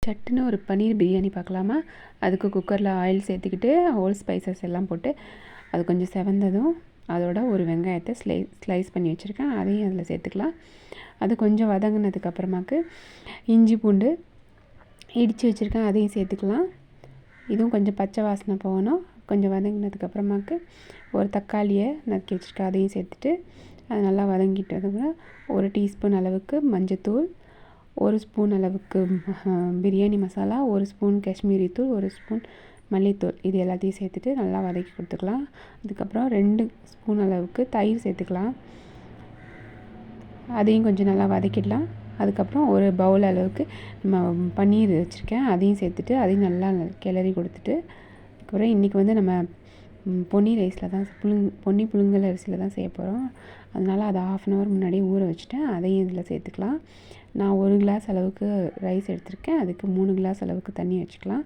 சட்டுன்னு ஒரு பன்னீர் பிரியாணி பார்க்கலாமா? அதுக்கு குக்கரில் ஆயில் சேர்த்துக்கிட்டு ஹோல் ஸ்பைசஸ் எல்லாம் போட்டு அது கொஞ்சம் செவந்ததும் அதோட ஒரு வெங்காயத்தை ஸ்லைஸ் பண்ணி வச்சுருக்கேன், அதையும் அதில் சேர்த்துக்கலாம். அது கொஞ்சம் வதங்கினதுக்கப்புறமாக்கு இஞ்சி பூண்டு இடித்து வச்சுருக்கேன், அதையும் சேர்த்துக்கலாம். இதுவும் கொஞ்சம் பச்சை வாசனை போகணும். கொஞ்சம் வதங்கினதுக்கப்புறமாக்கு ஒரு தக்காளியை நறுக்கி வச்சுருக்கேன், அதையும் சேர்த்துட்டு அது நல்லா வதங்கிட்டதுக்கு ஒரு டீஸ்பூன் அளவுக்கு மஞ்சத்தூள், ஒரு ஸ்பூன் அளவுக்கு பிரியாணி மசாலா, ஒரு ஸ்பூன் காஷ்மீரி தூள், ஒரு ஸ்பூன் மல்லித்தூள், இது எல்லாத்தையும் சேர்த்துட்டு நல்லா வதக்கி கொடுத்துக்கலாம். அதுக்கப்புறம் 2 ஸ்பூன் அளவுக்கு தயிர் சேர்த்துக்கலாம், அதையும் கொஞ்சம் நல்லா வதக்கிடலாம். அதுக்கப்புறம் ஒரு பவுல் அளவுக்கு பன்னீர் வச்சுருக்கேன், அதையும் சேர்த்துட்டு அதையும் நல்லா கிளறி கொடுத்துட்டு அதுக்கப்புறம் இன்றைக்கி வந்து நம்ம பொன்னி ரைஸில் தான் பொன்னி புழுங்கல் அரிசியில் தான் செய்ய போகிறோம். அதனால் அதை 1/2 அன் ஹவர் முன்னாடியே ஊற வச்சுட்டேன், அதையும் இதில் சேர்த்துக்கலாம். நான் 1 கிளாஸ் அளவுக்கு ரைஸ் எடுத்திருக்கேன், அதுக்கு 3 கிளாஸ் அளவுக்கு தண்ணி வச்சுக்கலாம்.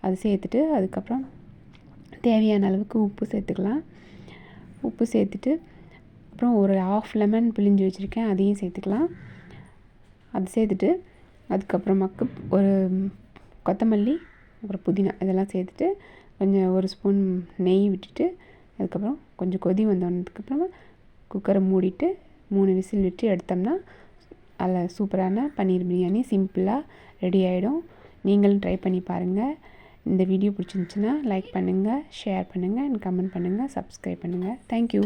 அது சேர்த்துட்டு அதுக்கப்புறம் தேவையான அளவுக்கு உப்பு சேர்த்துக்கலாம். உப்பு சேர்த்துட்டு அப்புறம் ஒரு 1/2 லெமன் பிழிஞ்சு வச்சுருக்கேன், அதையும் சேர்த்துக்கலாம். அது சேர்த்துட்டு அதுக்கப்புறமாக்கு ஒரு கொத்தமல்லி, அப்புறம் புதினா இதெல்லாம் சேர்த்துட்டு கொஞ்சம் ஒரு ஸ்பூன் நெய் விட்டுட்டு அதுக்கப்புறம் கொஞ்சம் கொதி வந்ததுக்கப்புறமா குக்கரை மூடிட்டு 3 விசில் விட்டு எடுத்தோம்னா அதில் சூப்பரான பன்னீர் பிரியாணி சிம்பிளாக ரெடி ஆகிடும். நீங்களும் ட்ரை பண்ணி பாருங்கள். இந்த வீடியோ பிடிச்சிருந்துச்சின்னா லைக் பண்ணுங்கள், ஷேர் பண்ணுங்கள் அண்ட் கமெண்ட் பண்ணுங்கள், சப்ஸ்கிரைப் பண்ணுங்கள். தேங்க்யூ.